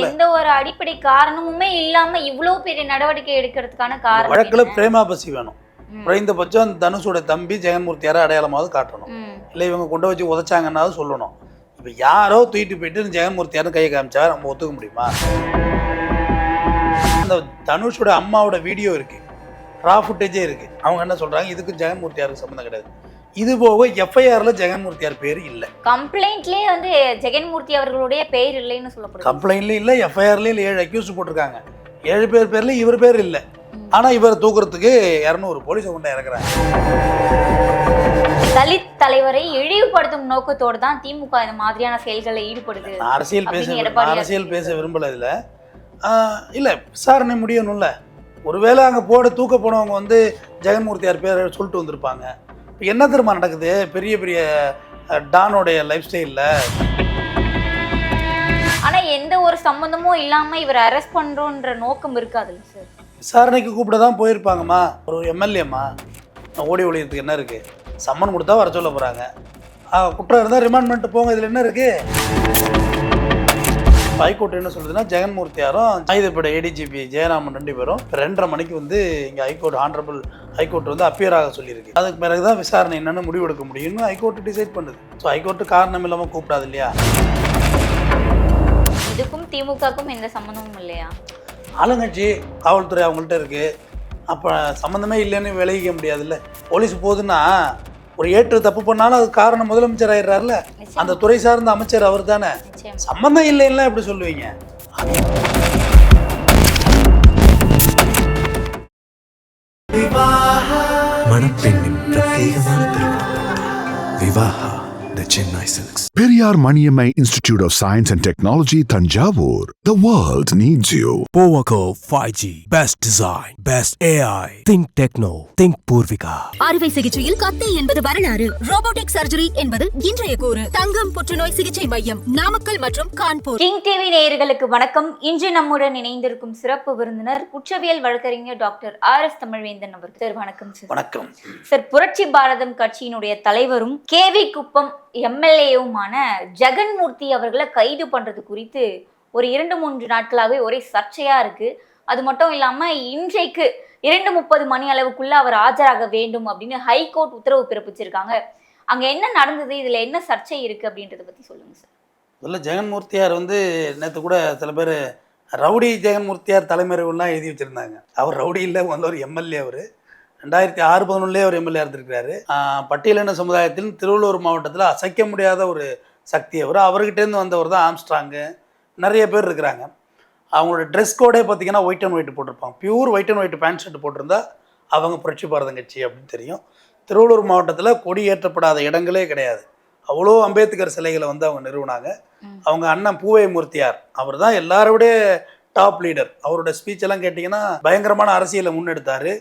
எந்த ஒரு அடிப்படை காரணமுமே இல்லாம இவ்வளவு பெரிய நடவடிக்கை எடுக்கிறதுக்கான காரணம் வழக்கில் பிரேமாபசி வேணும். குறைந்தபட்சம் தனுஷோட தம்பி ஜெகன்மூர்த்தியாரை அடையாளமாவது காட்டணும், இல்லை இவங்க கொண்டு வச்சு உதைச்சாங்கன்னாவது சொல்லணும். இப்போ யாரோ தூக்கிட்டு போயிட்டு ஜெகன்மூர்த்தியாரும் கையை காமிச்சா நம்ம ஒத்துக்க முடியுமா? அந்த தனுஷோட அம்மாவோட வீடியோ இருக்கு, ரா ஃபுட்டேஜே இருக்கு. அவங்க என்ன சொல்றாங்க, இதுக்கு ஜெகன்மூர்த்தியாருக்கு சம்மந்தம் கிடையாது. இது போக எஃப்ஐஆர்ல ஜெகன்மூர்த்தியார் பேர் இல்லை. கம்ப்ளைண்ட்லயே வந்து ஜெகன்மூர்த்தி அவர்களுடைய பெயர் இல்லைன்னு சொல்லப்படுது. கம்ப்ளைண்ட்லயும் இல்லை, எஃப்ஐஆர்லயும் 7 அக்யூஸ் போட்டிருக்காங்க. 7 பேர் பேர்ல இவர் பேர் இல்லை. ஆனா இவர் தூக்குறதுக்கு 200 போலீஸை கொண்டு இறக்குறாங்க. தலித் தலைவரை இழிவுபடுத்தும் நோக்கத்தோடு தான் திமுக இந்த மாதிரியான செயல்களை ஈடுபடுது. அரசியல் பேச விரும்பல இதுல. இல்ல, விசாரணை முடியணும்ல. ஒருவேளை அங்க தூக்க போனவங்க வந்து ஜெகன்மூர்த்தியார் பேர் சொல்லிட்டு வந்திருப்பாங்க. இப்போ என்ன தெரியுமா நடக்குது, பெரிய பெரிய டானோடைய லைஃப் ஸ்டைலில். ஆனால் எந்த ஒரு சம்மந்தமும் இல்லாமல் இவர் அரெஸ்ட் பண்ணுறோன்ற நோக்கம் இருக்காதுல்ல சார்? விசாரணைக்கு கூப்பிட தான் போயிருப்பாங்கம்மா. ஒரு எம்எல்ஏம்மா ஓடி ஒழியத்துக்கு என்ன இருக்குது? சம்மன் கொடுத்தா வர சொல்ல போகிறாங்க. குற்றம் இருந்தால் ரிமாண்ட் பண்ணிட்டு போங்க, இதில் என்ன இருக்குது? ஹைகோர்ட் என்ன சொல்லுதுன்னா, ஜெகன்மூர்த்தியாரும் ஆயுதப்படை ஏடிஜிபி ஜெயராமன் 2 பேரும் 2:30 மணிக்கு வந்து இங்கே ஹைகோர்ட் ஹைகோர்ட் வந்து அப்பியர் ஆக சொல்லியிருக்கு. அதுக்கு பிறகு தான் விசாரணை என்னென்னு முடிவெடுக்க முடியும்னு ஹைகோர்ட் டிசைட் பண்ணுது. ஸோ ஹைகோர்ட்டு காரணம் இல்லாமல் கூப்பிடாது இல்லையா? இதுக்கும் திமுகவுக்கும் எந்த சம்மந்தமும் இல்லையா? ஆளுங்கட்சி காவல்துறை அவங்கள்ட்ட இருக்குது. அப்போ சம்மந்தமே இல்லைன்னு விளைவிக்க முடியாதுல்ல. போலீஸ் போகுதுன்னா ஒரு ஏற்று தப்பு பண்ணாலும் அது காரணம் முதலமைச்சர் ஆயிடுறாருல, அந்த துறை சார்ந்த அமைச்சர் அவர் தானே. சம்பந்தம் இல்லைன்னா எப்படி சொல்லுவீங்க? மணப்பெண்ணின் பிரத்யேகமான திருமணம் Vivaha, the Chennai Silks. Periyar Maniammai Institute of Science and Technology, Thanjavur. The world needs you. Powaco 5G. Best design. Best AI. Think Techno. Think Purvika. அறுவை சிகிச்சையில் கத்தை என்பது வரலாறு, ரோபோட்டிக் சர்ஜரி என்பது இன்றைய கூறு. தங்கம் புற்றுநோய் சிகிச்சை மையம், நாமக்கல் மற்றும் கான்பூர். கிங் டிவி நேயர்களுக்கு வணக்கம். இன்று நம்முடன் இணைந்திருக்கும் சிறப்பு விருந்தினர் குற்றவியல் வழக்கறிஞர் டாக்டர் RS தமிழ்வேந்தன் அவர்கள். சார் வணக்கம். சார் வணக்கம். சார், புரட்சி பாரதம் கட்சியினுடைய தலைவரும் கேவி குப்பம் எம்எல்ஏவுமான ஜெகன்மூர்த்தி அவர்களை கைது பண்றது குறித்து ஒரு 2-3 நாட்களாகவே ஒரே சர்ச்சையா இருக்கு. அது மட்டும் இல்லாம இன்றைக்கு 2:30 மணி அளவுக்குள்ள அவர் ஆஜராக வேண்டும் அப்படின்னு ஹைகோர்ட் உத்தரவு பிறப்பிச்சிருக்காங்க. அங்க என்ன நடந்தது, இதுல என்ன சர்ச்சை இருக்கு அப்படின்றத பத்தி சொல்லுங்க சார். முதல்ல ஜெகன்மூர்த்தியார் வந்து நேற்று கூட சில பேர் ரவுடி ஜெகன்மூர்த்தியார் தலைமறைவுலாம் எழுதி வச்சிருந்தாங்க. அவர் ரவுடி இல்லை, முதல்ல ஒரு எம்எல்ஏ. அவர் 2006-11 அவர் எம்எல்ஏ இருந்திருக்கிறாரு. பட்டியலின சமுதாயத்தில் திருவள்ளூர் மாவட்டத்தில் அசைக்க முடியாத ஒரு சக்தி அவர். அவர்கிட்டேருந்து வந்தவர் தான் ஆம்ஸ்ட்ராங்கு. நிறைய பேர் இருக்கிறாங்க. அவங்களோட ட்ரெஸ் கோடே பார்த்தீங்கன்னா ஒயிட் அண்ட் ஒயிட் போட்டிருப்பாங்க. Pure white and white pant shirt போட்டிருந்தா அவங்க புரட்சி பாரதம் கட்சி அப்படின்னு தெரியும். திருவள்ளூர் மாவட்டத்தில் கொடி ஏற்றப்படாத இடங்களே கிடையாது. அவ்வளோ அம்பேத்கர் சிலைகளை வந்து அவங்க நிறுவனாங்க. அவங்க அண்ணன் பூவை மூர்த்தியார் அவர் தான் எல்லாரோடைய டாப் லீடர். அவரோட ஸ்பீச்செல்லாம் கேட்டிங்கன்னா பயங்கரமான அரசியலை முன்னெடுத்தார்.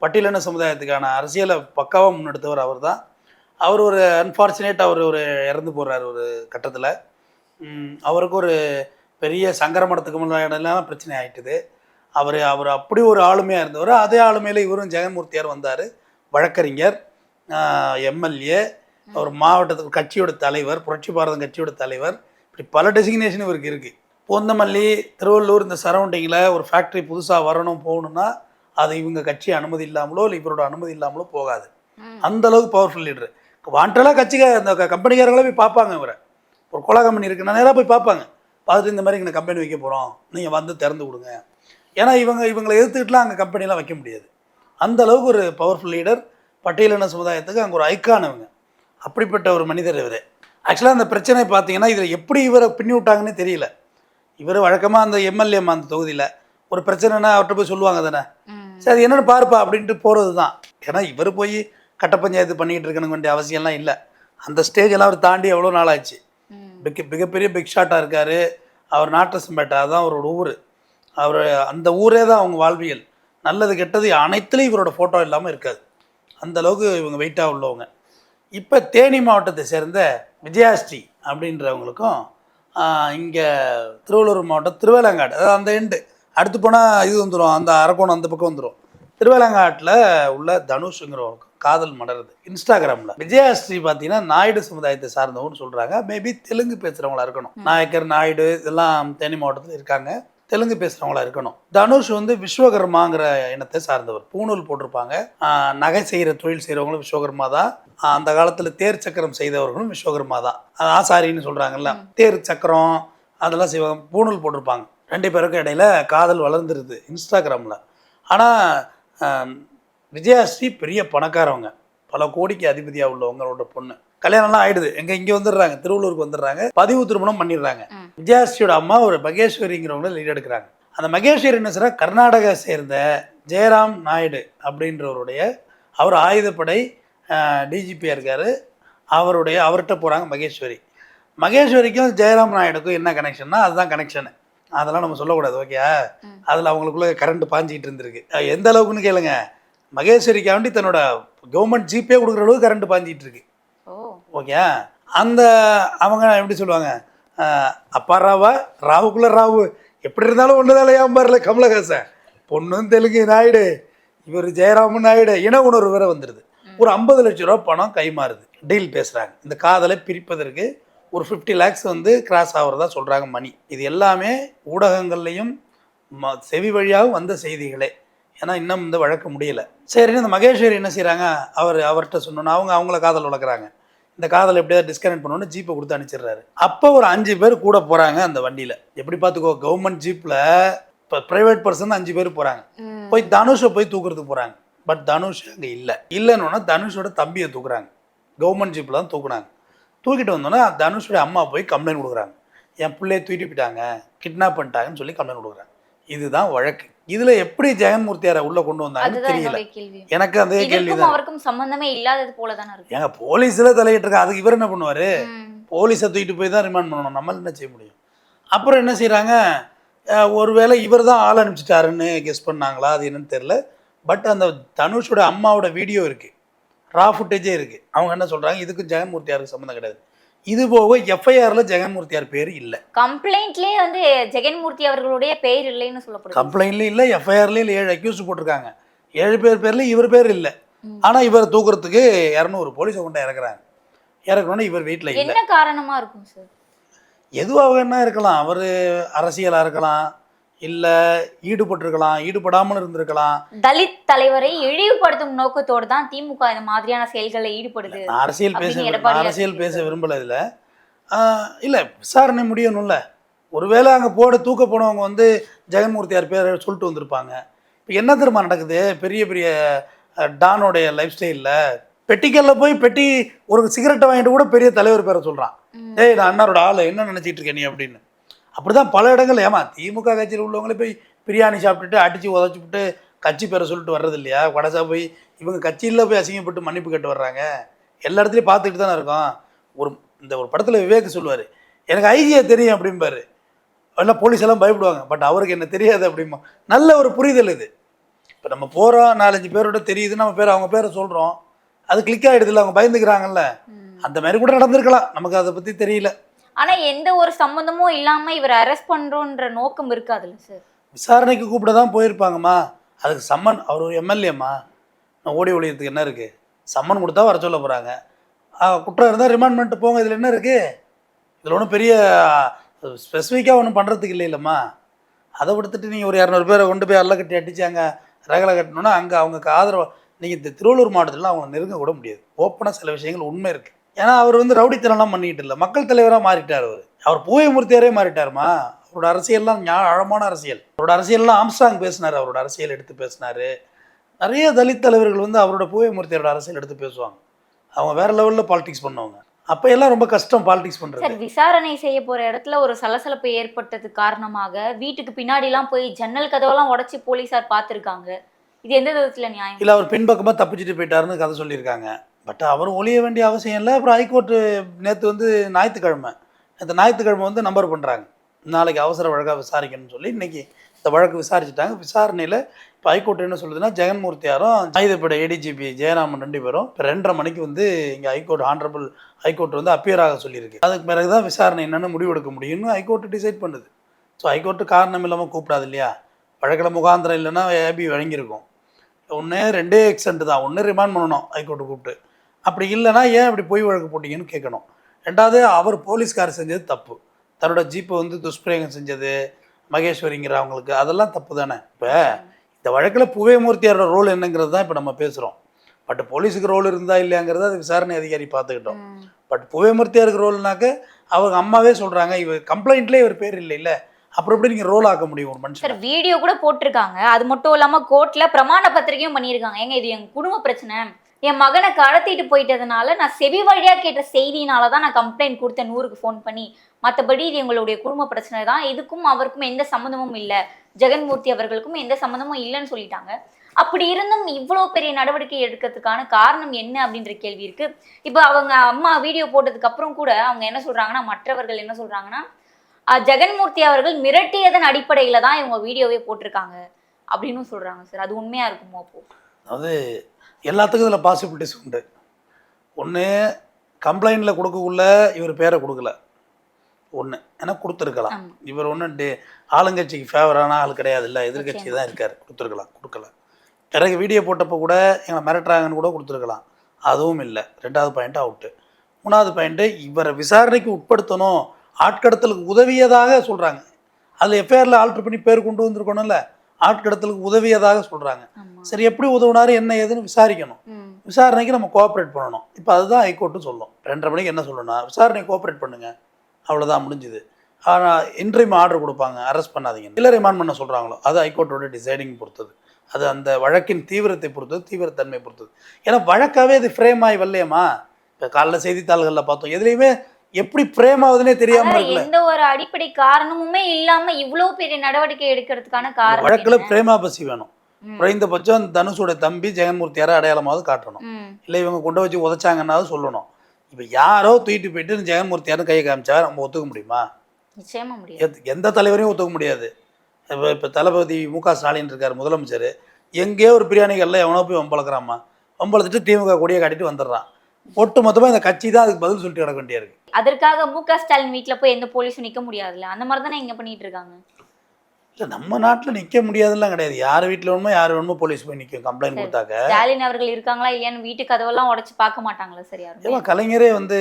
பட்டியலின சமுதாயத்துக்கான அரசியலை பக்காவாக முன்னெடுத்தவர் அவர் தான். அவர் ஒரு அன்ஃபார்ச்சுனேட், அவர் ஒரு இறந்து போடுறார் ஒரு கட்டத்தில். அவருக்கு ஒரு பெரிய சங்கரமடத்துக்கு முன்னாடி பிரச்சனை ஆகிட்டுது. அவர் அப்படி ஒரு ஆளுமையாக இருந்தவர். அதே ஆளுமையில் இவரும் ஜெகன்மூர்த்தியார் வந்தார். வழக்கறிஞர், எம்எல்ஏ, ஒரு மாவட்டத்துக்கு கட்சியோட தலைவர், புரட்சி பாரதம் கட்சியோட தலைவர், இப்படி பல டெசிக்னேஷன் இவருக்கு இருக்குது. பூந்தமல்லி, திருவள்ளூர் இந்த சரௌண்டிங்கில் ஒரு ஃபேக்ட்ரி புதுசாக வரணும் போகணுன்னா அது இவங்க கட்சி அனுமதி இல்லாமலோ இல்லை இவரோட அனுமதி இல்லாமலோ போகாது. அந்த அளவுக்கு பவர்ஃபுல் லீடரு. வாண்டலாக கட்சிக்கார அந்த கம்பெனிக்காரங்களே போய் பார்ப்பாங்க. இவரை ஒரு கொலா கம்பெனி இருக்குன்னா நேராக போய் பார்ப்பாங்க. பார்த்துட்டு இந்த மாதிரி இங்கே கம்பெனி வைக்க போகிறோம், நீங்கள் வந்து திறந்து கொடுங்க. ஏன்னா இவங்களை எதிர்த்துக்கிட்டுலாம் அங்கே கம்பெனிலாம் வைக்க முடியாது. அந்த அளவுக்கு ஒரு பவர்ஃபுல் லீடர். பட்டியலின சமுதாயத்துக்கு அங்கே ஒரு ஐக்கானவங்க. அப்படிப்பட்ட ஒரு மனிதர் இவர். ஆக்சுவலாக அந்த பிரச்சனை பார்த்தீங்கன்னா இதில் எப்படி இவரை பின்னி விட்டாங்கன்னு தெரியல. இவர் வழக்கமாக அந்த எம்எல்ஏமா அந்த தொகுதியில் ஒரு பிரச்சனைனா அவர்கிட்ட போய் சொல்லுவாங்க தானே, சரி என்னென்னு பாருப்பா அப்படின்ட்டு போகிறது தான். ஏன்னா இவர் போய் கட்ட பஞ்சாயத்து பண்ணிகிட்டு இருக்கணும் வேண்டிய அவசியம்லாம் இல்லை. அந்த ஸ்டேஜெல்லாம் அவர் தாண்டி எவ்வளோ நாளாச்சு. மிகப்பெரிய பிக் ஷாட்டாக இருக்கார். அவர் நாட்டசம்பேட்டா தான் அவரோட ஊர். அவர் அந்த ஊரே தான் அவங்க வாழ்வியல். நல்லது கெட்டது அனைத்துலேயும் இவரோட ஃபோட்டோ இல்லாமல் இருக்காது. அந்தளவுக்கு இவங்க வெயிட்டாக உள்ளவங்க. இப்போ தேனி மாவட்டத்தை சேர்ந்த விஜயாஸ்ரீ அப்படின்றவங்களுக்கும் இங்கே திருவள்ளூர் மாவட்டம் திருவேலங்காடு, அதாவது அந்த எண்டு அடுத்து போனால் இது வந்துடும், அந்த அரக்கோணம் அந்த பக்கம் வந்துடும். திருவேலங்காட்டில் உள்ள தனுஷுங்கிறவங்க காதல் மலருது இன்ஸ்டாகிராமில். விஜயாஸ்ரீ பார்த்தீங்கன்னா நாயுடு சமுதாயத்தை சார்ந்தவங்கன்னு சொல்கிறாங்க. மேபி தெலுங்கு பேசுகிறவங்களா இருக்கணும். நாயக்கர் நாயுடு இதெல்லாம் தேனி மாவட்டத்தில் இருக்காங்க, தெலுங்கு பேசுகிறவங்களா இருக்கணும். தனுஷ் வந்து விஸ்வகர்மாங்கிற இனத்தை சார்ந்தவர். பூணூல் போட்டிருப்பாங்க. நகை செய்கிற தொழில் செய்கிறவங்களும் விஸ்வகர்மா தான். அந்த காலத்தில் தேர் சக்கரம் செய்தவர்களும் விஸ்வகர்மா தான். ஆசாரின்னு சொல்கிறாங்கல்ல, தேர் சக்கரம் அதெல்லாம் செய்வாங்க, பூணூல் போட்டிருப்பாங்க. 2 பேருக்கும் இடையில காதல் வளர்ந்துருது இன்ஸ்டாகிராமில். ஆனால் விஜயாஸ்ரீ பெரிய பணக்காரவங்க, பல கோடிக்கு அதிபதியாக உள்ளவங்களோட பொண்ணு. கல்யாணம்லாம் ஆயிடுது, இங்கே வந்துடுறாங்க, திருவள்ளூருக்கு வந்துடுறாங்க, பதிவு திருமணம் பண்ணிடுறாங்க. விஜயாஸ்ரீயோட அம்மா ஒரு மகேஸ்வரிங்கிறவங்கள லீட் எடுக்கிறாங்க. அந்த மகேஸ்வரி என்ன சொல்ற, கர்நாடகா சேர்ந்த ஜெயராம் நாயுடு அப்படின்றவருடைய, அவர் ஆயுதப்படை டிஜிபியாக இருக்கார், அவர்கிட்ட போகிறாங்க மகேஸ்வரி. மகேஸ்வரிக்கும் ஜெயராம் நாயுடுக்கும் என்ன கனெக்ஷன்னா அதுதான் கனெக்ஷனு. அதெல்லாம் நம்ம சொல்லக்கூடாது, ஓகே. அதில் அவங்களுக்குள்ள கரண்ட் பாஞ்சிக்கிட்டு இருந்திருக்கு. எந்த அளவுக்குன்னு கேளுங்க, மகேஸ்வரிக்காண்டி தன்னோட கவர்மெண்ட் ஜிபே கொடுக்குற அளவுக்கு கரண்ட் பாஞ்சிட்டு இருக்கு. ஓகே. அந்த அவங்க எப்படி சொல்லுவாங்க, அப்பா ராவா, ராவுக்குள்ள ராவு, எப்படி இருந்தாலும் ஒன்றுதான் ஏம்பார்ல கமலஹாசன். பொண்ணும் தெலுங்கு நாயுடு, இவர் ஜெயராமன் நாயுடு, இன உணர்வு வேற வந்துடுது. ஒரு 50 லட்சம் ரூபா பணம் கைமாறுது. டீல் பேசுகிறாங்க. இந்த காதலை பிரிப்பதற்கு ஒரு 50 lakhs வந்து கிராஸ் ஆகிறதா சொல்கிறாங்க மணி. இது எல்லாமே ஊடகங்கள்லையும் செவி வழியாகவும் வந்த செய்திகளே. ஏன்னா இன்னும் இந்த வழக்க முடியலை. சரின்னு இந்த மகேஸ்வரி என்ன செய்கிறாங்க, அவர்கிட்ட சொன்னோன்னா அவங்கள காதல் வளர்க்குறாங்க. இந்த காதலை எப்படியாவது டிஸ்கனெக்ட் பண்ணணும்னு ஜீப்பை கொடுத்து அனுப்பிச்சிடுறாரு. அப்போ ஒரு 5 பேர் கூட போகிறாங்க அந்த வண்டியில். எப்படி பார்த்துக்கோ, கவர்மெண்ட் ஜீப்பில் இப்போ ப்ரைவேட் பர்சன் 5 பேர் போகிறாங்க. போய் தனுஷை போய் தூக்குறதுக்கு போகிறாங்க. பட் தனுஷ் அங்கே இல்லைன்னு தனுஷோட தம்பியை தூக்குறாங்க. கவர்மெண்ட் ஜீப்பில் தான் தூக்குனாங்க. தூக்கிட்டு வந்தோன்னா தனுஷோட அம்மா போய் கம்ப்ளைண்ட் கொடுக்குறாங்க, என் பிள்ளையை தூக்கிட்டு போயிட்டாங்க, கிட்னாப் பண்ணிட்டாங்கன்னு சொல்லி கம்ப்ளைண்ட் கொடுக்குறாங்க. இதுதான் வழக்கு. இதுல எப்படி ஜெகன்மூர்த்தியாரை உள்ள கொண்டு வந்தாங்கன்னு தெரியல. எனக்கு அந்த கேள்வி தான். அவருக்கும் சம்பந்தமே இல்லாதது போல தானே இருக்கு. ஏங்க போலீஸ்ல தலையிட்டு இருக்கா, அதுக்கு இவர் என்ன பண்ணுவாரு? போலீஸை தூக்கிட்டு போய் தான் ரிமாண்ட் பண்ணணும், நம்மளால என்ன செய்ய முடியும்? அப்புறம் என்ன செய்யறாங்க, ஒருவேளை இவர் தான் ஆள் அனுப்பிச்சிட்டாருன்னு கெஸ் பண்ணாங்களா, அது என்னன்னு தெரியல. பட் அந்த தனுஷோட அம்மாவோட வீடியோ இருக்கு, ரா ஃபுட்டேஜே இருக்கு. அவங்க என்ன சொல்றாங்க, இதுக்கும் ஜெகன்மூர்த்தியாருக்கு சம்மந்தம் கிடையாது. இது போக எஃப்ஐஆர்ல ஜெகன்மூர்த்தியார் பேர் இல்லை. கம்ப்ளைண்ட்லயே வந்து ஜெகன்மூர்த்தி அவர்களுடைய பெயர் இல்லைன்னு சொல்லப்படுது. கம்ப்ளைண்ட்லயும் இல்லை, எஃப்ஐஆர்லயும் 7 அக்யூஸ் போட்டிருக்காங்க. 7 பேர் பேர்ல இவர் பேர் இல்லை. ஆனா இவர் தூக்குறதுக்கு 200 போலீஸை கொண்டு இறக்குறாங்க. இறக்கணும்னா இவர் வீட்டில் இல்லை. என்ன காரணமா இருக்கும் சார்? எதுவாக என்ன இருக்கலாம், அவர் அரசியலா இருக்கலாம், இல்லை ஈடுபட்டிருக்கலாம், ஈடுபடாமல் இருந்திருக்கலாம். தலித் தலைவரை இழிவுபடுத்தும் நோக்கத்தோடு தான் திமுக இந்த மாதிரியான செயல்களில் ஈடுபடுது. அரசியல் பேச விரும்பல இதில். இல்லை, விசாரணை முடியணும்ல. ஒருவேளை அங்கே தூக்க போனவங்க வந்து ஜெகன்மூர்த்தியார் பேர் சொல்லிட்டு வந்திருப்பாங்க. இப்போ என்ன தெரியுமா நடக்குது, பெரிய பெரிய டானோடைய லைஃப் ஸ்டைலில் பெட்டிக்கல்ல போய் ஒரு சிகரெட்டை வாங்கிட்டு கூட பெரிய தலைவர் பேரை சொல்கிறான். ஏய், நான் அண்ணாரோட ஆள், என்ன நினச்சிட்டு இருக்கேன் நீ அப்படின்னு. அப்படிதான் பல இடங்கள். ஏமா திமுக கட்சியில் உள்ளவங்களே போய் பிரியாணி சாப்பிட்டுட்டு அடித்து உதச்சிவிட்டு கட்சி பேரை சொல்லிட்டு வர்றது இல்லையா? கடைசா போய் இவங்க கட்சியில் போய் அசிங்கப்பட்டு மன்னிப்பு கேட்டு வர்றாங்க. எல்லா இடத்துலையும் பார்த்துக்கிட்டு தானே இருக்கோம். ஒரு படத்தில் விவேக் சொல்லுவார், எனக்கு ஐஜியா தெரியும் அப்படிம்பாரு. எல்லாம் போலீஸ் எல்லாம் பயப்படுவாங்க, பட் அவருக்கு என்ன தெரியாது அப்படிமா. நல்ல ஒரு புரிதல் இது. இப்போ நம்ம போகிறோம், 4-5 பேரோட தெரியுது, நம்ம அவங்க பேரை சொல்கிறோம், அது கிளிக் ஆகிடுதுல்ல, அவங்க பயந்துக்கிறாங்கல்ல. அந்த மாதிரி கூட நடந்திருக்கலாம், நமக்கு அதை பற்றி தெரியல. ஆனா எந்த ஒரு சம்பந்தமும் இல்லாம இவர் அரெஸ்ட் பண்றோன்ற நோக்கம் இருக்காதுல்ல சார்? விசாரணைக்கு கூப்பிட தான் போயிருப்பாங்கம்மா. அதுக்கு சம்மன், அவர் ஒரு எம்எல்ஏம்மா, நான் ஓடி ஒழியறதுக்கு என்ன இருக்குது? சம்மன் கொடுத்தா வர சொல்ல போகிறாங்க. குற்றம் இருந்தால் ரிமாண்ட் பண்ணிட்டு போங்க, இதில் என்ன இருக்குது? இதில் ஒன்றும் பெரிய ஸ்பெசிஃபிக்காக ஒன்றும் பண்ணுறதுக்கு இல்லை இல்லைம்மா. அதை விடுத்துட்டு நீங்கள் ஒரு 200 பேரை கொண்டு போய் அல்ல கட்டி அடித்து அங்கே ரகலை கட்டணுன்னா அங்கே அவங்களுக்கு ஆதரவு. நீங்கள் இந்த திருவள்ளூர் மாவட்டத்தில் அவங்களை நெருங்க கூட முடியாது. ஓப்பனாக சில விஷயங்கள் உண்மை இருக்குது. ஏன்னா அவர் வந்து ரவுடித்தனம்லாம் பண்ணிக்கிட்டு இல்லை, மக்கள் தலைவராக மாறிட்டார். அவர் பூயமூர்த்தியாரே மாறிட்டாருமா. அவரோட அரசியல்லாம் ஆழமான அரசியல். அவரோட அரசியல்லாம் ஆம்ஸ்ட்ராங் பேசினார், அவரோட அரசியல் எடுத்து பேசினார். நிறைய தலித் தலைவர்கள் வந்து அவரோட பூயமூர்த்தியோட அரசியல் எடுத்து பேசுவாங்க. அவங்க வேற லெவலில் பாலிடிக்ஸ் பண்ணுவாங்க. அப்போ எல்லாம் ரொம்ப கஷ்டம் பாலிடிக்ஸ் பண்ணுறது. விசாரணை செய்ய போகிற இடத்துல ஒரு சலசலப்பு ஏற்பட்டது காரணமாக வீட்டுக்கு பின்னாடிலாம் போய் ஜன்னல் கதவெல்லாம் உடச்சி போலீஸார் பார்த்துருக்காங்க. இது எந்த விதத்தில் நியாயம்? இல்லை, அவர் பின்பக்கமாக தப்பிச்சுட்டு போயிட்டாருன்னு கதை சொல்லியிருக்காங்க. பட் அவரும் ஒழிய வேண்டிய அவசியம் இல்லை. அப்புறம் ஹைகோர்ட்டு நேற்று வந்து ஞாயிற்றுக்கிழமை வந்து நம்பர் பண்ணுறாங்க. நாளைக்கு அவசர வழக்காக விசாரிக்கணும்னு சொல்லி இன்றைக்கி இந்த வழக்கு விசாரிச்சுட்டாங்க. விசாரணையில் இப்போ ஹைகோர்ட் என்ன சொல்லுதுன்னா, ஜெகன்மூர்த்தியாரும் ஆயுதப்படை ஏடிஜிபி ஜெயராமன் 2 பேரும் இப்போ 2:30 மணிக்கு வந்து இங்கே ஆனரபிள் ஹைகோர்ட் வந்து அப்பியர் ஆக சொல்லியிருக்கு. அதுக்கு பிறகு தான் விசாரணை என்னென்னு முடிவெடுக்க முடியும்னு ஹைகோர்ட்டு டிசைட் பண்ணுது. ஸோ ஹைகோர்ட்டு காரணம் இல்லாமல் கூப்பிடாது இல்லையா? வழக்கில் முகாந்திரம் இல்லைன்னா ஏபி வழங்கியிருக்கும். ஒன்று 2 எக்ஸென்ட் தான். ஒன்று ரிமாண்ட் பண்ணணும் ஹைகோர்ட்டு கூப்பிட்டு, அப்படி இல்லைன்னா ஏன் இப்படி பொய் வழக்கு போட்டிங்கன்னு கேட்கணும். ரெண்டாவது அவர் போலீஸ்கார் செஞ்சது தப்பு, தன்னோட ஜீப்பை வந்து துஷ்பிரயோகம் செஞ்சது மகேஸ்வரிங்கிற அவங்களுக்கு, அதெல்லாம் தப்பு தானே. இப்போ இந்த வழக்கில் புவேமூர்த்தியாரோட ரோல் என்னங்கிறது தான் இப்போ நம்ம பேசுகிறோம். பட் போலீஸுக்கு ரோல் இருந்தா இல்லையாங்கிறத அது விசாரணை அதிகாரி பார்த்துக்கிட்டோம். பட் புவேமூர்த்தியாருக்கு ரோல்னாக்க அவங்க அம்மாவே சொல்கிறாங்க, இவர் கம்ப்ளைண்ட்லேயே இவர் பேர் இல்லை, அப்புறம் எப்படி நீங்கள் ரோல் ஆக்க முடியும் ஒரு மனுஷன்? சார் வீடியோ கூட போட்டிருக்காங்க. அது மட்டும் இல்லாம கோர்ட்ல பிரமாண பத்திரிகையும் பண்ணியிருக்காங்க. ஏங்க இது எங்க குடும்ப பிரச்சனை, என் மகனை கடத்திட்டு போயிட்டதுனால நான் செவி வழியா கேட்ட செய்தினால தான் நான் கம்ப்ளைண்ட் கொடுத்தேன் 100க்கு ஃபோன் பண்ணி. மற்றபடி இது எங்களுடைய குடும்ப பிரச்சனை தான், இதுக்கும் அவருக்கும் எந்த சம்மந்தமும் இல்லை, ஜெகன்மூர்த்தி அவர்களுக்கும் எந்த சம்மந்தமும் இல்லைன்னு சொல்லிட்டாங்க. அப்படி இருந்தும் இவ்வளோ பெரிய நடவடிக்கை எடுக்கிறதுக்கான காரணம் என்ன அப்படின்ற கேள்வி இருக்கு. இப்போ அவங்க அம்மா வீடியோ போட்டதுக்கு அப்புறம் கூட அவங்க என்ன சொல்றாங்கன்னா, மற்றவர்கள் என்ன சொல்றாங்கன்னா, ஜெகன்மூர்த்தி அவர்கள் மிரட்டியதன் அடிப்படையில தான் இவங்க வீடியோவே போட்டிருக்காங்க அப்படின்னு சொல்றாங்க. சார் அது உண்மையா இருக்குமோ? அப்போ அதாவது எல்லாத்துக்கும் இதில் பாசிபிலிட்டிஸ் உண்டு. ஒன்று கம்ப்ளைண்டில் கொடுக்கக்குள்ள இவர் பேரை கொடுக்கல, ஒன்று ஏன்னா கொடுத்துருக்கலாம். இவர் ஒன்று ஆளுங்கட்சிக்கு ஃபேவரான ஆள் கிடையாது, இல்லை எதிர்கட்சி தான் இருக்கார், கொடுத்துருக்கலாம். கொடுக்கல. பிறகு வீடியோ போட்டப்போ கூட எங்களை மிரட்டுறாங்கன்னு கூட கொடுத்துருக்கலாம், அதுவும் இல்லை. 2வது பாயிண்ட் அவுட்டு. 3வது பாயிண்ட்டு இவரை விசாரணைக்கு உட்படுத்தணும், ஆட்கடத்தலுக்கு உதவியதாக சொல்கிறாங்க. அதில் எஃப்ஐஆரில் ஆல்ட்ரு பண்ணி பேர் கொண்டு வந்திருக்கணும்ல, ஆட்கடத்தலுக்கு உதவியதாக சொல்கிறாங்க. சரி, எப்படி உதவுனாரு என்ன ஏதுன்னு விசாரிக்கணும், விசாரணைக்கு நம்ம கோஆப்ரேட் பண்ணணும். இப்போ அதுதான் ஹைகோர்ட்டு சொல்லும். 2:30 மணிக்கு என்ன சொல்லணும்னா, விசாரணை கோஆப்ரேட் பண்ணுங்க, அவ்வளோதான் முடிஞ்சுது. ஆனால் இன்ட்ரீம் ஆர்டர் கொடுப்பாங்க, அரெஸ்ட் பண்ணாதீங்க, இல்லை ரிமாண்ட் பண்ண சொல்கிறாங்களோ அது ஹைகோர்ட்டோட டிசைடிங் பொறுத்தது. அது அந்த வழக்கின் தீவிரத்தை பொறுத்தது, தீவிரத்தன்மை பொறுத்தது. ஏன்னா வழக்காகவே அது ஃப்ரேம் ஆகி வரலையேம்மா. இப்போ காலைல செய்தித்தாள்களில் பார்த்தோம், எதுலேயுமே எப்படி ஃப்ரேம் ஆகுதுன்னே தெரியாம இருக்குல்ல. எந்த ஒரு அடிப்படை காரணமுமே இல்லாம இவ்வளவு பெரிய நடவடிக்கை எடுக்கிறதுக்கான காரணம் வழக்குல பிரேமாபசி வேணும். குறைந்தபட்சம் தனுஷோட தம்பி ஜெகன்மூர்த்தியார அடையாளமாவது காட்டணும், இல்லை இவங்க கொண்டு வச்சு உதச்சாங்கன்னாவது சொல்லணும். இப்போ யாரோ தூக்கிட்டு போயிட்டு ஜெகன்மூர்த்தியாரும் கையை காமிச்சா நம்ம ஒத்துக்க முடியுமா? நிச்சயமா முடியாது. எந்த தலைவரையும் ஒத்துக்க முடியாது. இப்போ தளபதி மு.க. ஸ்டாலின் இருக்கார் முதலமைச்சர், எங்கேயோ ஒரு பிரியாணிகளில் எவனோ போய் வம்பளக்குறாம்மா, வம்பளத்துட்டு திமுக கொடியை காட்டிட்டு வந்துடுறான். ஒட்டு மொத்தமாக இந்த கட்சி தான் அதுக்கு பதில் சொல்லிட்டு கிடக்க வேண்டியா இருக்கு. அதற்காக மு.க. ஸ்டாலின் வீட்டில் போய் எந்த போலீஸும் நிற்க முடியாதுல்ல, அந்த மாதிரி தானே இங்கே பண்ணிட்டு இருக்காங்க. இல்லை நம்ம நாட்டில் நிற்க முடியாதுலாம் கிடையாது. யார் வீட்டில் வேணுமோ யார் வேணுமோ போலீஸ் போய் நிற்கும் கம்ப்ளைண்ட் கொடுத்தாக்க. ஸ்டாலின் அவர்கள் இருக்காங்களா இல்லையான்னு வீட்டு கதவெல்லாம் உடச்சு பார்க்க மாட்டாங்களா? சரியா ஏமா கலைஞரே வந்து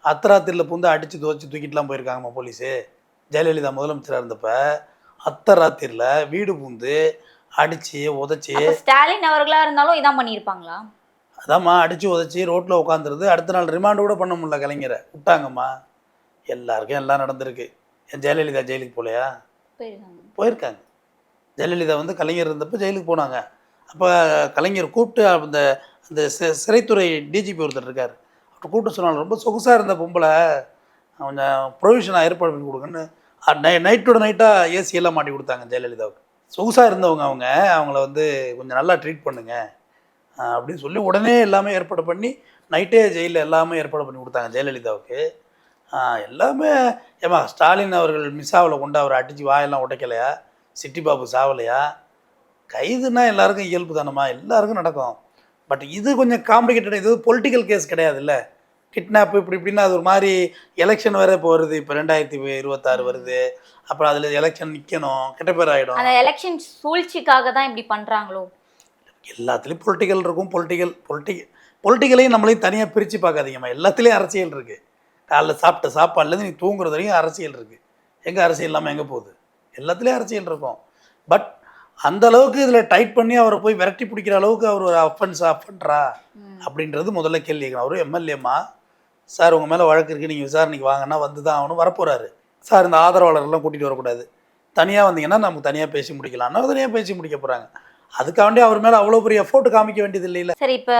அர்த்தராத்திரியில் புந்து அடித்து துவச்சி தூக்கிட்டுலாம் போயிருக்காங்கம்மா போலீஸு. ஜெயலலிதா முதலமைச்சராக இருந்தப்ப அர்த்தராத்திரியில் வீடு பூந்து அடித்து உதச்சி. ஸ்டாலின் அவர்களாக இருந்தாலும் இதான் பண்ணியிருப்பாங்களா? அதாம்மா, அடித்து உதச்சி ரோட்டில் உட்காந்துருது. அடுத்த நாள் ரிமாண்டு கூட பண்ண முடியல, கலைஞரை விட்டாங்கம்மா. எல்லாருக்கும் எல்லாம் நடந்திருக்கு. என் ஜெயலலிதா ஜெயிலுக்கு போகலையா? போயிருக்காங்க. ஜெயலலிதா வந்து கலைஞர் இருந்தப்போ ஜெயிலுக்கு போனாங்க. அப்போ கலைஞர் கூப்பிட்டு அந்த அந்த சிறைத்துறை டிஜிபி ஒருத்தர் இருக்கார், அவர் கூப்பிட்டு சொன்னாலும் ரொம்ப சொகுசாக இருந்த பொம்பளை கொஞ்சம் ப்ரொவிஷனாக ஏற்பாடு பண்ணி கொடுங்கன்னு நைட்டோட நைட்டாக ஏசியெல்லாம் மாட்டி கொடுத்தாங்க ஜெயலலிதாவுக்கு. சொகுசாக இருந்தவங்க அவங்கள வந்து கொஞ்சம் நல்லா ட்ரீட் பண்ணுங்க அப்படின்னு சொல்லி உடனே எல்லாமே ஏற்பாடு பண்ணி நைட்டே ஜெயிலில் எல்லாமே ஏற்பாடு பண்ணி கொடுத்தாங்க ஜெயலலிதாவுக்கு. எல்லாமே. ஏமா ஸ்டாலின் அவர்கள் மிஸ்ஸாவில் கொண்டு அவர் அடித்து வாயெல்லாம் உடைக்கலையா? சிட்டி பாபு சாவலையா? கைதுன்னா எல்லாருக்கும் இயல்பு தானம்மா, எல்லாருக்கும் நடக்கும். பட் இது கொஞ்சம் காம்ப்ளிகேட்டட். இது பொலிட்டிக்கல் கேஸ் கிடையாது இல்லை, கிட்னாப் இப்படி இப்படின்னா அது ஒரு மாதிரி. எலெக்ஷன் வேறு இப்போ வருது, இப்போ 2026 வருது. அப்புறம் அதில் எலெக்ஷன் நிற்கணும், கெட்ட பேர் ஆகிடும். அந்த எலெக்ஷன் சூழ்ச்சிக்காக தான் இப்படி பண்ணுறாங்களோ? எல்லாத்துலேயும் பொலிட்டிக்கல் இருக்கும். பொலிட்டிக்கலையும் நம்மளையும் தனியாக பிரித்து பார்க்காதீங்கம்மா. எல்லாத்துலேயும் அரசியல் இருக்குது. காலைல சாப்பிட்ட சாப்பாடுலேருந்து நீ தூங்குறது வரைக்கும் அரசியல் இருக்குது. எங்கே அரசியல் இல்லாமல் எங்கே போகுது? எல்லாத்துலேயும் அரசியல் இருக்கும். பட் அந்த அளவுக்கு இதில் டைட் பண்ணி அவரை போய் விரட்டி பிடிக்கிற அளவுக்கு அவர் ஒரு அஃபென்ஸா அப்படின்றது முதல்ல கேள்வி கேட்கணும். அவரும் எம்எல்ஏம்மா, சார் உங்கள் மேலே வழக்கு இருக்குது, நீங்கள் விசாரணைக்கு வாங்கன்னா வந்து தான் அவனும் வரப்போகிறாரு. சார் இந்த ஆதரவாளர்லாம் கூட்டிகிட்டு வரக்கூடாது, தனியாக வந்தீங்கன்னா நமக்கு தனியாக பேசி முடிக்கலாம்னா தனியாக பேசி முடிக்க போகிறாங்க. அதுக்காண்டி அவர் மேலே அவ்வளோ பெரிய எஃபோர்ட் காமிக்க வேண்டியது இல்லை. சரி, இப்போ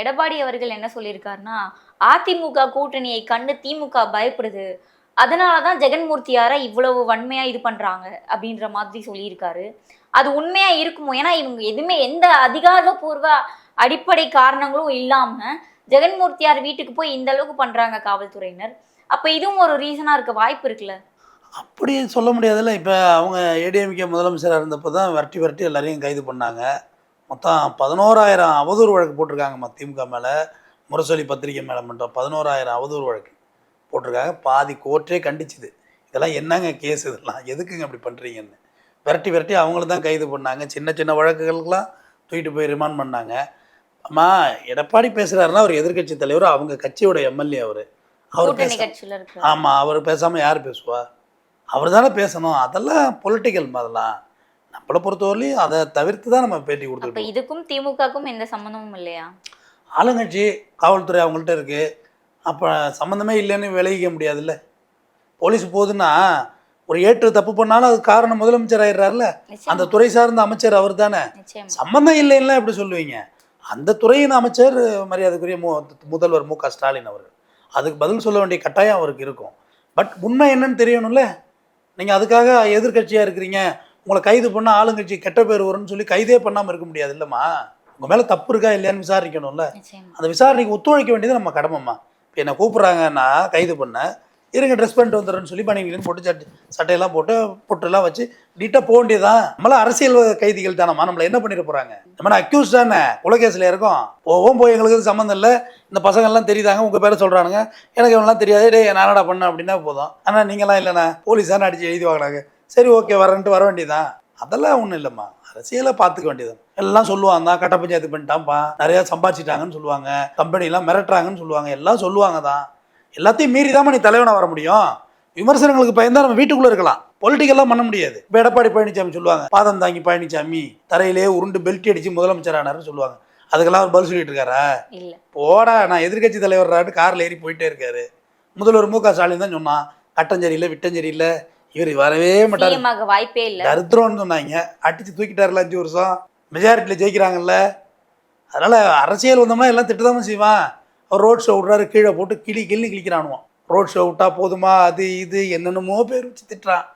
எடப்பாடி அவர்கள் என்ன சொல்லியிருக்காருன்னா, அதிமுக கூட்டணியை கண்டு திமுக பயப்படுது, அதனால தான் ஜெகன்மூர்த்தியாரை இவ்வளவு வன்மையாக இது பண்ணுறாங்க அப்படின்ற மாதிரி சொல்லியிருக்காரு. அது உண்மையாக இருக்குமோ? ஏன்னா இவங்க எதுவுமே எந்த அதிகாரப்பூர்வ அடிப்படை காரணங்களும் இல்லாமல் ஜெகன்மூர்த்தியார் வீட்டுக்கு போய் இந்த அளவுக்கு பண்ணுறாங்க காவல்துறையினர். அப்போ இதுவும் ஒரு ரீசனாக இருக்க வாய்ப்பு இருக்குல்ல? அப்படி சொல்ல முடியாதுல்ல. இப்போ அவங்க ஏடிஎம்கே முதலமைச்சராக இருந்தப்போ தான் விரட்டி எல்லாரையும் கைது பண்ணாங்க. மொத்தம் 11,000 அவதூறு வழக்கு போட்டிருக்காங்கம்மா திமுக மேலே. முரசொலி பத்திரிகை மேலே மட்டும் 11,000 அவதூறு வழக்கு போட்டிருக்காங்க. பாதி கோர்ட்டே கண்டிச்சுது, இதெல்லாம் என்னங்க கேஸ், இதெல்லாம் எதுக்குங்க அப்படி பண்ணுறீங்கன்னு. விரட்டி அவங்கள தான் கைது பண்ணாங்க. சின்ன வழக்குகளுக்கெல்லாம் தூக்கிட்டு போய் ரிமாண்ட் பண்ணாங்க. அம்மா எடப்பாடி பேசுகிறாருன்னா அவர் எதிர்கட்சி தலைவர், அவங்க கட்சியோட எம்எல்ஏ அவர் கூட்டணி கட்சியில இருக்கு. ஆமாம், அவர் பேசாமல் யார் பேசுவா? அவர் தானே பேசணும். அதெல்லாம் பொலிட்டிக்கல். அதெல்லாம் நம்மளை பொறுத்தவரையிலையும் அதை தவிர்த்து தான் நம்ம பேட்டி அப்ப கொடுத்துருக்கோம். இதுக்கும் திமுகக்கும் எந்த சம்பந்தமும் இல்லையா? ஆளுங்கட்சி காவல்துறை அவங்கள்ட்ட இருக்குது. அப்போ சம்மந்தமே இல்லைன்னு விளைவிக்க முடியாதுல்ல. போலீஸ் போகுதுன்னா ஒரு ஏற்று தப்பு பண்ணாலும் அது காரணம் முதலமைச்சர் ஆயிடுறாருல, அந்த துறை சார்ந்த அமைச்சர் அவர் தானே. சம்மந்தம் இல்லைன்னா எப்படி சொல்லுவீங்க? அந்த துறையின் அமைச்சர் மரியாதைக்குரிய முதல்வர் மு க ஸ்டாலின் அவர். அதுக்கு பதில் சொல்ல வேண்டிய கட்டாயம் அவருக்கு இருக்கும். பட் உண்மை என்னன்னு தெரியணும்ல. நீங்கள் அதுக்காக எதிர்கட்சியாக இருக்கிறீங்க, உங்களை கைது பண்ணால் ஆளுங்கட்சி கெட்ட பேர் வரும்னு சொல்லி கைதே பண்ணாமல் இருக்க முடியாது இல்லைம்மா. உங்கள் மேலே தப்பு இருக்கா இல்லையான்னு விசாரிக்கணும்ல. அந்த விசாரணைக்கு ஒத்துழைக்க வேண்டியது நம்ம கடமைம்மா. இப்போ என்னை கூப்பிட்றாங்கன்னா கைது பண்ண, இருங்க ட்ரெஸ் பண்ணிட்டு வந்துடுறேன்னு சொல்லி பணிகளும் போட்டு சட்டையெல்லாம் போட்டு பொட்டெல்லாம் வச்சு நீட்டாக போக வேண்டியதான். நம்மளாம் அரசியல் கைதிகள் தானம்மா, நம்மளை என்ன பண்ணிட போகிறாங்க? நம்ம அக்யூஸ் தானே, குலகேஸில் இருக்கோம். போய் எங்களுக்கு சம்மந்தம் இல்லை, இந்த பசங்கள்லாம் தெரியுதாங்க, உங்கள் பேரை சொல்கிறானுங்க, எனக்கு இவனெல்லாம் தெரியாது, டே நானடா பண்ண அப்படின்னா போதும். ஆனால் நீங்களாம் இல்லைண்ணா போலீஸ் தானே அடித்து எழுதி வாங்கினாங்க, சரி ஓகே வரேன்ட்டு வர வேண்டியதான். அதெல்லாம் ஒன்றும் இல்லைம்மா, அரசியலை பார்த்துக்க வேண்டியது. எல்லாம் சொல்லுவாங்க தான், கட்ட பஞ்சாயத்து பண்ணிட்டான்ப்பா, நிறையா சம்பாதிச்சிட்டாங்கன்னு சொல்லுவாங்க, கம்பெனிலாம் மிரட்டுறாங்கன்னு சொல்லுவாங்க, எல்லாம் சொல்லுவாங்க தான். எல்லாத்தையும் மீறி தான் நீ தலைவனாக வர முடியும். விமர்சனங்களுக்கு பயந்தா நம்ம வீட்டுக்குள்ளே இருக்கலாம், பொலிட்டிக்கெல்லாம் பண்ண முடியாது. இப்போ எடப்பாடி பழனிசாமி சொல்லுவாங்க, பாதம் தாங்கி பழனிசாமி தரையிலே உருண்டு பெல்ட் அடித்து முதலமைச்சர் ஆனார்னு சொல்லுவாங்க. அதுக்கெல்லாம் அவர் பதில் சொல்லிட்டு இருக்காரா? இல்லை. போடா, நான் எதிர்கட்சி தலைவர்றாட்டு காரில் ஏறி போயிட்டே இருக்காரு. முதல்வர் மு க ஸ்டாலின் தான் சொன்னான், கட்டஞ்சேரியில் விட்டஞ்சேரியில் இவர் வரவே மாட்டார், வாய்ப்பே இல்லை, தரித்திரம்னு சொன்னாங்க. அடித்து தூக்கிட்டார்ல 5 வருஷம், மெஜாரிட்டியில் ஜெயிக்கிறாங்கல்ல. அதனால் அரசியல் வந்தோம்னா எல்லாம் திட்டுதாம செய்வான். அவர் ரோட் ஷோ விட்றாரு, கீழே போட்டு கிள்னு கிழிக்கிறானுவோம். ரோட் ஷோ விட்டா போதுமா, அது இது என்னென்னமோ பேர் வச்சு திட்டுறான்.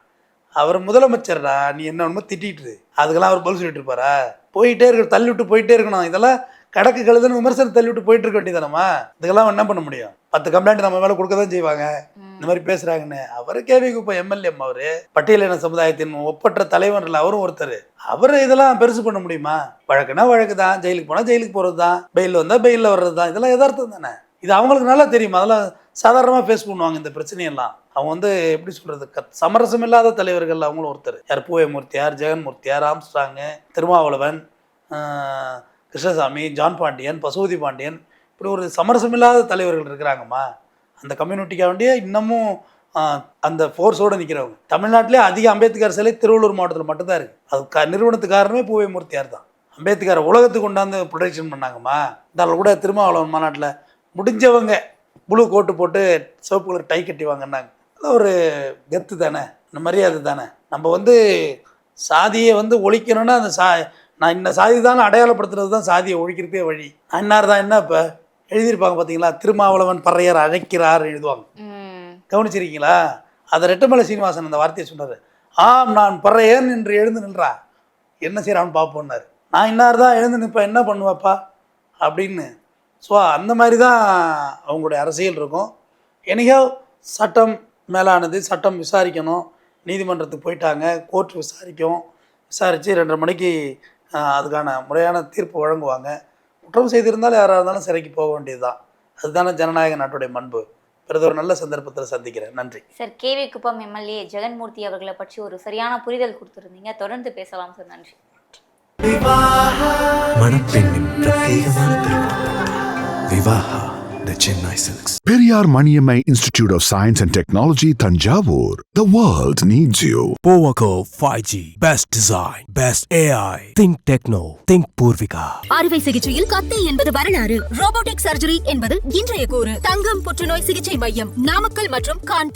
அவர் முதலமைச்சர்டா, நீ என்னென்னமோ திட்டிட்டு அதுக்கெல்லாம் அவர் பதில் சொல்லிட்டு இருப்பாரா? போயிட்டே இருக்க, தள்ளி விட்டு போயிட்டே இருக்கணும். இதெல்லாம் கடக்கு கழுதுன்னு விமர்சனம் தள்ளி விட்டு போயிட்டு இருக்க வேண்டியதானம்மா. இதுக்கெல்லாம் என்ன பண்ண முடியும்? 10 கம்ப்ளைண்ட் நம்ம மேலே கொடுக்க தான் செய்வாங்க, இந்த மாதிரி பேசுகிறாங்கன்னு. அவர் கேவிக்கு இப்போ எம்எல்ஏ, அவர் பட்டியலின சமுதாயத்தின் ஒப்பற்ற தலைவரில் அவரும் ஒருத்தர். அவர் இதெல்லாம் பெருசு பண்ண முடியுமா? வழக்குனா வழக்கு தான், ஜெயிலுக்கு போனால் ஜெயிலுக்கு போகிறது தான், பெயில் வந்தால் பெயிலில் வர்றது தான். இதெல்லாம் யதார்த்தம் தானே. இது அவங்களுக்கு நல்லா தெரியும். அதெல்லாம் சாதாரணமாக ஃபேஸ் பண்ணுவாங்க இந்த பிரச்சனையெல்லாம். அவங்க எப்படி சொல்கிறது, சமரசம் இல்லாத தலைவர்கள் அவங்களும் ஒருத்தர். யார் பூவை மூர்த்தியார், ஜெகன் மூர்த்தியார், ஆம்ஸ்ட்ராங்கு, திருமாவளவன், கிருஷ்ணசாமி, ஜான் பாண்டியன், பசுபதி பாண்டியன், இப்படி ஒரு சமரசமில்லாத தலைவர்கள் இருக்கிறாங்கம்மா. அந்த கம்யூனிட்டிக்காக வேண்டிய இன்னமும் அந்த ஃபோர்ஸோடு நிற்கிறவங்க. தமிழ்நாட்டிலே அதிக அம்பேத்கர் சிலை திருவள்ளூர் மாவட்டத்தில் மட்டும்தான் இருக்குது. அது நிறுவனத்துக்கு காரணமே பூவை மூர்த்தியார் தான். அம்பேத்கரை உலகத்துக்கு கொண்டாந்து ப்ரொடெக்ஷன் பண்ணாங்கம்மா. இதால் கூட திருமாவளவன் மாநாட்டில் முடிஞ்சவங்க ப்ளூ கோட்டு போட்டு சிவப்பு கலர் டை கட்டி வாங்கினாங்க. அதெல்லாம் ஒரு கெத்து தானே, இந்த மரியாதை தானே. நம்ம சாதியை ஒழிக்கணும்னா அந்த நான் இந்த சாதி தான் அடையாளப்படுத்துறது தான் சாதியை ஒழிக்கிறதே வழி. அன்னார் தான் என்ன இப்போ எழுதியிருப்பாங்க பார்த்தீங்களா, திருமாவளவன் பறையர் அழைக்கிறார் எழுதுவாங்க, கவனிச்சிருக்கீங்களா? அதை ரெட்டமலை சீனிவாசன் அந்த வார்த்தையை சொன்னார். ஆம், நான் பறையன் என்று எழுந்து நின்றா, என்ன செய்கிறான்னு பார்ப்போன்னாரு. நான் இன்னார் தான் எழுந்து நிற்பேன், என்ன பண்ணுவாப்பா அப்படின்னு. ஸோ அந்த மாதிரி தான் அவங்களுடைய அரசியல் இருக்கும். என்னைக்கோ சட்டம் மேலானது, சட்டம் விசாரிக்கணும், நீதிமன்றத்துக்கு போயிட்டாங்க, கோர்ட் விசாரிக்கும், விசாரித்து 2:30 மணிக்கு அதுக்கான முறையான தீர்ப்பு வழங்குவாங்க. குற்றம் செய்திருந்தாலும் யாராக இருந்தாலும் சிறைக்கு போக வேண்டியது தான். அதுதானே ஜனநாயக நாட்டுடைய பண்பு. பிறகு ஒரு நல்ல சந்தர்ப்பத்தில் சந்திக்கிறேன். நன்றி சார். கேவி குப்பம் எம்எல்ஏ ஜெகன்மூர்த்தி அவர்களை பற்றி ஒரு சரியான புரிதல் கொடுத்துருந்தீங்க. தொடர்ந்து பேசலாம் சார். நன்றி. மணப்பெண்ணின் பிரத்யேகமான திருமணம் Vivaha the Chennai Silks. Periyar Maniammai Institute of Science and Technology, Thanjavur. The world needs you. Powaco 5G. Best design. Best AI. Think Techno. Think Purvika. அறுவை சிகிச்சையில் கத்தை என்பது வரலாறு, ரோபோட்டிக் சர்ஜரி என்பது இன்றைய கூறு. தங்கம் புற்றுநோய் சிகிச்சை மையம், நாமக்கல் மற்றும் கான்பூர்.